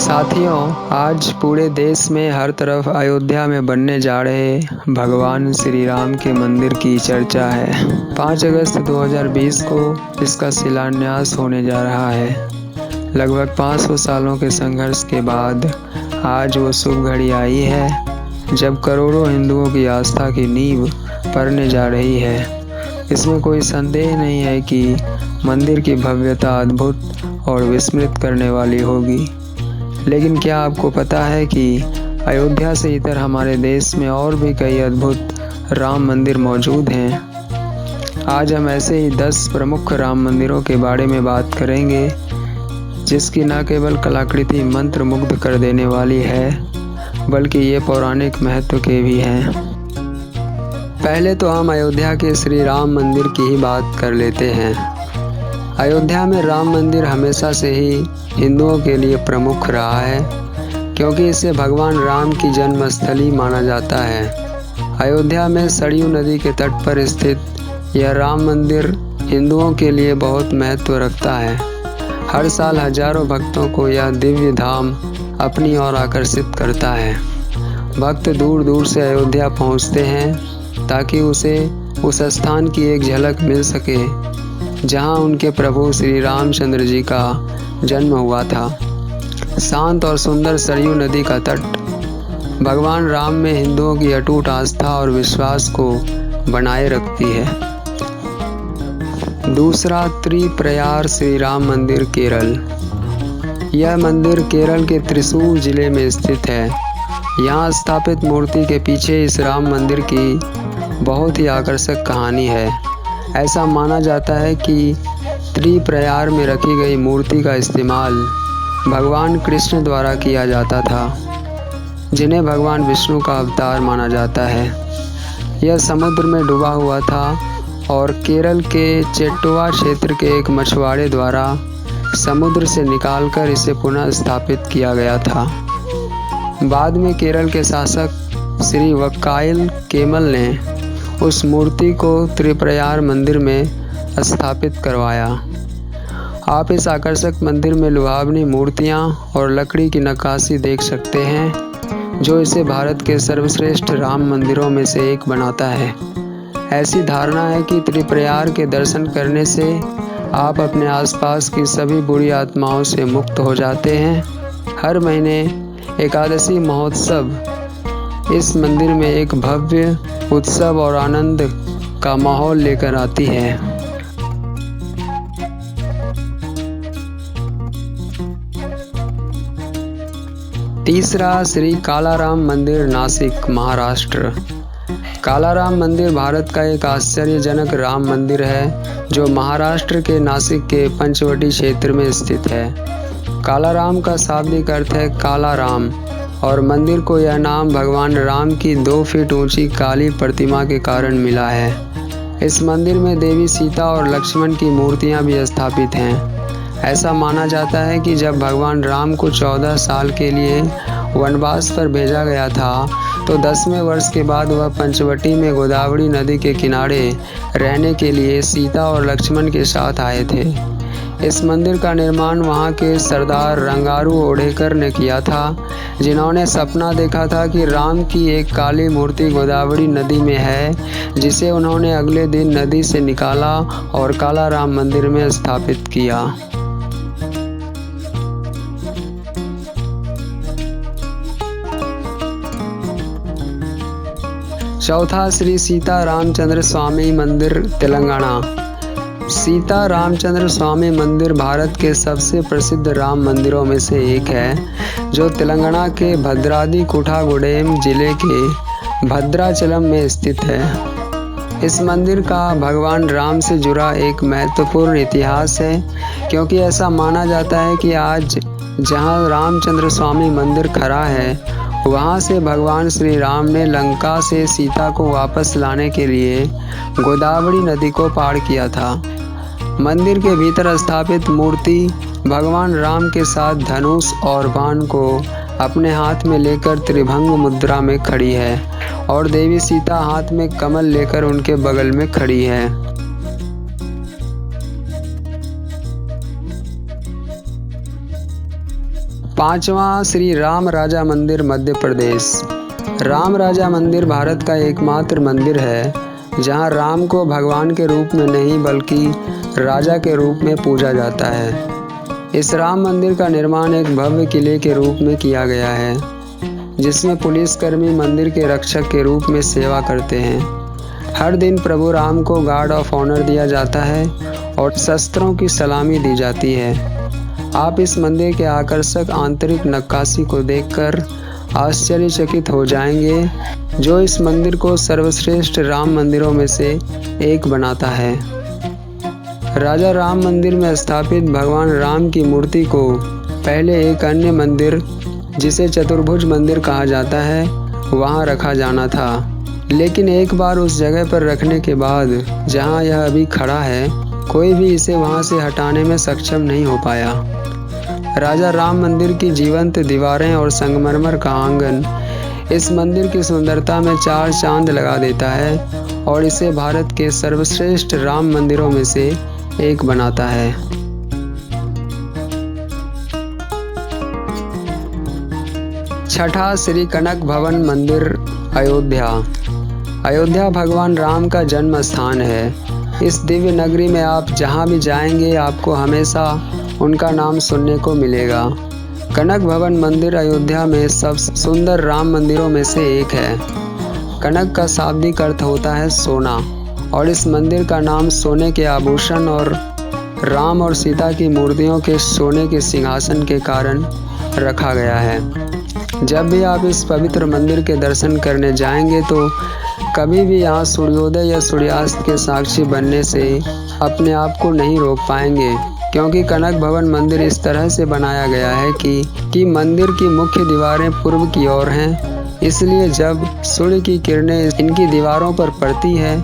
साथियों, आज पूरे देश में हर तरफ अयोध्या में बनने जा रहे भगवान श्री राम के मंदिर की चर्चा है। 5 अगस्त 2020 को इसका शिलान्यास होने जा रहा है। लगभग 500 सालों के संघर्ष के बाद आज वो शुभ घड़ी आई है जब करोड़ों हिंदुओं की आस्था की नींव पड़ने जा रही है। इसमें कोई संदेह नहीं है कि मंदिर की भव्यता अद्भुत और विस्मित करने वाली होगी। लेकिन क्या आपको पता है कि अयोध्या से इतर हमारे देश में और भी कई अद्भुत राम मंदिर मौजूद हैं। आज हम ऐसे ही 10 प्रमुख राम मंदिरों के बारे में बात करेंगे जिसकी न केवल कलाकृति मंत्रमुग्ध कर देने वाली है बल्कि ये पौराणिक महत्व के भी हैं। पहले तो हम अयोध्या के श्री राम मंदिर की ही बात कर लेते हैं। अयोध्या में राम मंदिर हमेशा से ही हिंदुओं के लिए प्रमुख रहा है क्योंकि इसे भगवान राम की जन्मस्थली माना जाता है। अयोध्या में सरयू नदी के तट पर स्थित यह राम मंदिर हिंदुओं के लिए बहुत महत्व रखता है। हर साल हजारों भक्तों को यह दिव्य धाम अपनी ओर आकर्षित करता है। भक्त दूर दूर से अयोध्या पहुंचते हैं ताकि उसे उस स्थान की एक झलक मिल सके जहां उनके प्रभु श्री रामचंद्र जी का जन्म हुआ था। शांत और सुंदर सरयू नदी का तट भगवान राम में हिंदुओं की अटूट आस्था और विश्वास को बनाए रखती है। दूसरा, त्रिप्रयार श्री राम मंदिर केरल। यह मंदिर केरल के त्रिशूर जिले में स्थित है। यहाँ स्थापित मूर्ति के पीछे इस राम मंदिर की बहुत ही आकर्षक कहानी है। ऐसा माना जाता है कि त्रिप्रयार में रखी गई मूर्ति का इस्तेमाल भगवान कृष्ण द्वारा किया जाता था, जिन्हें भगवान विष्णु का अवतार माना जाता है। यह समुद्र में डूबा हुआ था और केरल के चेट्टुआ क्षेत्र के एक मछुआरे द्वारा समुद्र से निकालकर इसे पुनः स्थापित किया गया था। बाद में केरल के शासक श्री वक्कायल केमल ने उस मूर्ति को त्रिप्रयार मंदिर में स्थापित करवाया। आप इस आकर्षक मंदिर में लुभावनी मूर्तियां और लकड़ी की नक्काशी देख सकते हैं जो इसे भारत के सर्वश्रेष्ठ राम मंदिरों में से एक बनाता है। ऐसी धारणा है कि त्रिप्रयार के दर्शन करने से आप अपने आसपास की सभी बुरी आत्माओं से मुक्त हो जाते हैं। हर महीने एकादशी महोत्सव इस मंदिर में एक भव्य उत्सव और आनंद का माहौल लेकर आती है। तीसरा, श्री कालाराम मंदिर नासिक, महाराष्ट्र। कालाराम मंदिर भारत का एक आश्चर्यजनक राम मंदिर है जो महाराष्ट्र के नासिक के पंचवटी क्षेत्र में स्थित है। कालाराम का शाब्दिक अर्थ है काला राम और मंदिर को यह नाम भगवान राम की 2 फीट ऊंची काली प्रतिमा के कारण मिला है। इस मंदिर में देवी सीता और लक्ष्मण की मूर्तियां भी स्थापित हैं। ऐसा माना जाता है कि जब भगवान राम को 14 साल के लिए वनवास पर भेजा गया था तो 10वें वर्ष के बाद वह पंचवटी में गोदावरी नदी के किनारे रहने के लिए सीता और लक्ष्मण के साथ आए थे। इस मंदिर का निर्माण वहां के सरदार रंगारू ओडेकर ने किया था, जिन्होंने सपना देखा था कि राम की एक काली मूर्ति गोदावरी नदी में है, जिसे उन्होंने अगले दिन नदी से निकाला और काला राम मंदिर में स्थापित किया। चौथा, श्री सीता रामचंद्र स्वामी मंदिर, तेलंगाना। सीता रामचंद्र स्वामी मंदिर भारत के सबसे प्रसिद्ध राम मंदिरों में से एक है जो तेलंगाना के भद्राद्री कोठागुडेम जिले के भद्राचलम में स्थित है। इस मंदिर का भगवान राम से जुड़ा एक महत्वपूर्ण इतिहास है क्योंकि ऐसा माना जाता है कि आज जहां रामचंद्र स्वामी मंदिर खड़ा है वहां से भगवान श्री राम ने लंका से सीता को वापस लाने के लिए गोदावरी नदी को पार किया था। मंदिर के भीतर स्थापित मूर्ति भगवान राम के साथ धनुष और बाण को अपने हाथ में लेकर त्रिभंग मुद्रा में खड़ी है और देवी सीता हाथ में कमल लेकर उनके बगल में खड़ी है। पांचवा श्री राम राजा मंदिर मध्य प्रदेश। राम राजा मंदिर भारत का एकमात्र मंदिर है जहां राम को भगवान के रूप में नहीं बल्कि राजा के रूप में पूजा जाता है। इस राम मंदिर का निर्माण एक भव्य किले के रूप में किया गया है जिसमें पुलिसकर्मी मंदिर के रक्षक के रूप में सेवा करते हैं। हर दिन प्रभु राम को गार्ड ऑफ ऑनर दिया जाता है और शस्त्रों की सलामी दी जाती है। आप इस मंदिर के आकर्षक आंतरिक नक्काशी को देखकर आश्चर्यचकित हो जाएंगे जो इस मंदिर को सर्वश्रेष्ठ राम मंदिरों में से एक बनाता है। राजा राम मंदिर में स्थापित भगवान राम की मूर्ति को पहले एक अन्य मंदिर जिसे चतुर्भुज मंदिर कहा जाता है वहां रखा जाना था, लेकिन एक बार उस जगह पर रखने के बाद जहां यह अभी खड़ा है कोई भी इसे वहां से हटाने में सक्षम नहीं हो पाया। राजा राम मंदिर की जीवंत दीवारें और संगमरमर का आंगन इस मंदिर की सुंदरता में चार चांद लगा देता है और इसे भारत के सर्वश्रेष्ठ राम मंदिरों में से एक बनाता है। छठा श्री कनक भवन मंदिर अयोध्या। अयोध्या भगवान राम का जन्म स्थान है। इस दिव्य नगरी में आप जहां भी जाएंगे आपको हमेशा उनका नाम सुनने को मिलेगा। कनक भवन मंदिर अयोध्या में सबसे सुंदर राम मंदिरों में से एक है। कनक का शाब्दिक अर्थ होता है सोना और इस मंदिर का नाम सोने के आभूषण और राम और सीता की मूर्तियों के सोने के सिंहासन के कारण रखा गया है। जब भी आप इस पवित्र मंदिर के दर्शन करने जाएंगे तो कभी भी यहाँ सूर्योदय या सूर्यास्त के साक्षी बनने से अपने आप को नहीं रोक पाएंगे, क्योंकि कनक भवन मंदिर इस तरह से बनाया गया है कि मंदिर की मुख्य दीवारें पूर्व की ओर हैं। इसलिए जब सूर्य की किरणें इनकी दीवारों पर पड़ती है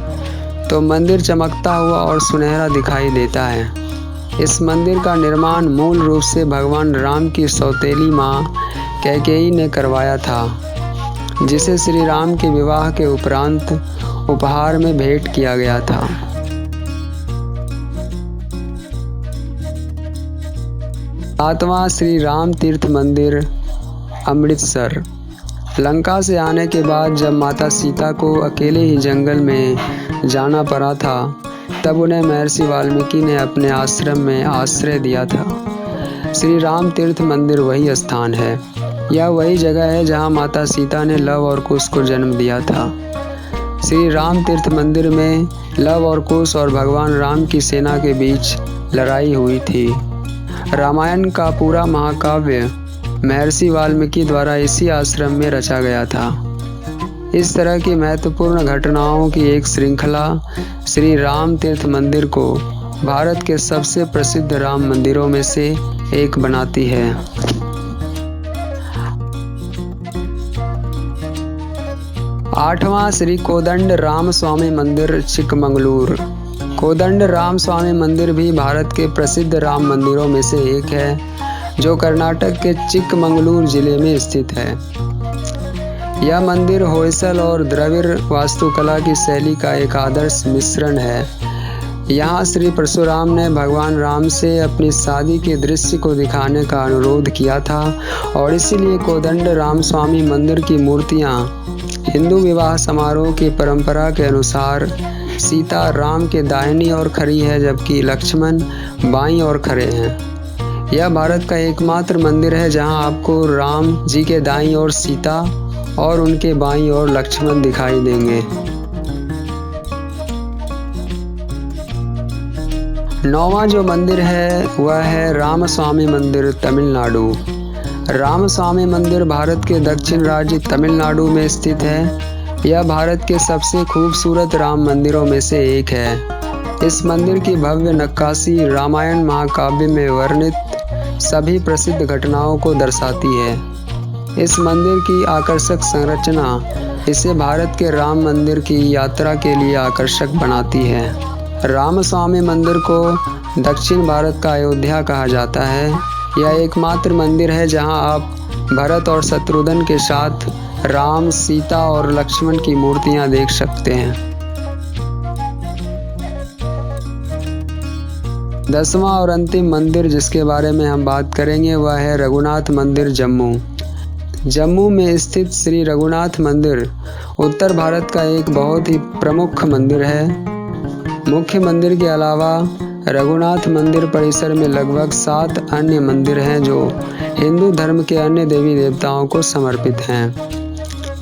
तो मंदिर चमकता हुआ और सुनहरा दिखाई देता है। इस मंदिर का निर्माण मूल रूप से भगवान राम की सौतेली माँ कैकेयी ने करवाया था, जिसे श्री राम के विवाह के उपरांत उपहार में भेंट किया गया था। सातवां श्री राम तीर्थ मंदिर अमृतसर। लंका से आने के बाद जब माता सीता को अकेले ही जंगल में जाना पड़ा था तब उन्हें महर्षि वाल्मीकि ने अपने आश्रम में आश्रय दिया था। श्री राम तीर्थ मंदिर वही स्थान है। यह वही जगह है जहां माता सीता ने लव और कुश को जन्म दिया था। श्री राम तीर्थ मंदिर में लव और कुश और भगवान राम की सेना के बीच लड़ाई हुई थी। रामायण का पूरा महाकाव्य महर्षि वाल्मीकि द्वारा इसी आश्रम में रचा गया था। इस तरह की महत्वपूर्ण घटनाओं की एक श्रृंखला श्री राम तीर्थ मंदिर को भारत के सबसे प्रसिद्ध राम मंदिरों में से एक बनाती है। आठवां श्री कोदंड राम स्वामी मंदिर चिकमंगलूर। कोदंड राम स्वामी मंदिर भी भारत के प्रसिद्ध राम मंदिरों में से एक है जो कर्नाटक के चिकमंगलूर जिले में स्थित है। यह मंदिर होयसल और द्रविड़ वास्तुकला की शैली का एक आदर्श मिश्रण है। यहाँ श्री परशुराम ने भगवान राम से अपनी शादी के दृश्य को दिखाने का अनुरोध किया था और इसीलिए कोदंड राम स्वामी मंदिर की मूर्तियाँ हिंदू विवाह समारोह की परंपरा के अनुसार सीता राम के दाहिनी ओर खड़ी है जबकि लक्ष्मण बाईं ओर खड़े हैं। यह भारत का एकमात्र मंदिर है जहां आपको राम जी के दाईं ओर सीता और उनके बाईं ओर लक्ष्मण दिखाई देंगे। नौवां जो मंदिर है वह है रामस्वामी मंदिर तमिलनाडु। रामस्वामी मंदिर भारत के दक्षिण राज्य तमिलनाडु में स्थित है। यह भारत के सबसे खूबसूरत राम मंदिरों में से एक है। इस मंदिर की भव्य नक्काशी रामायण महाकाव्य में वर्णित सभी प्रसिद्ध घटनाओं को दर्शाती है। इस मंदिर की आकर्षक संरचना इसे भारत के राम मंदिर की यात्रा के लिए आकर्षक बनाती है। रामस्वामी मंदिर को दक्षिण भारत का अयोध्या कहा जाता है। यह एकमात्र मंदिर है जहां आप भरत और शत्रुघ्न के साथ राम, सीता और लक्ष्मण की मूर्तियां देख सकते हैं। 10वां और अंतिम मंदिर जिसके बारे में हम बात करेंगे वह है रघुनाथ मंदिर जम्मू। जम्मू में स्थित श्री रघुनाथ मंदिर उत्तर भारत का एक बहुत ही प्रमुख मंदिर है। मुख्य मंदिर के अलावा रघुनाथ मंदिर परिसर में लगभग 7 अन्य मंदिर हैं जो हिंदू धर्म के अन्य देवी देवताओं को समर्पित हैं।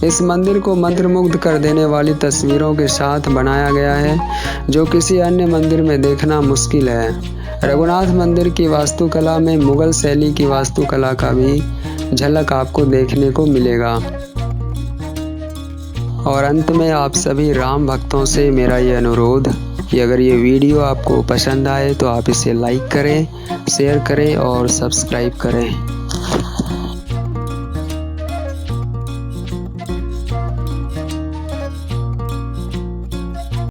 इस मंदिर को मंत्रमुग्ध कर देने वाली तस्वीरों के साथ बनाया गया है जो किसी अन्य मंदिर में देखना मुश्किल है। रघुनाथ मंदिर की वास्तुकला में मुगल शैली की वास्तुकला का भी झलक आपको देखने को मिलेगा। और अंत में आप सभी राम भक्तों से मेरा ये अनुरोध कि अगर ये वीडियो आपको पसंद आए तो आप इसे लाइक करें, शेयर करें और सब्सक्राइब करें।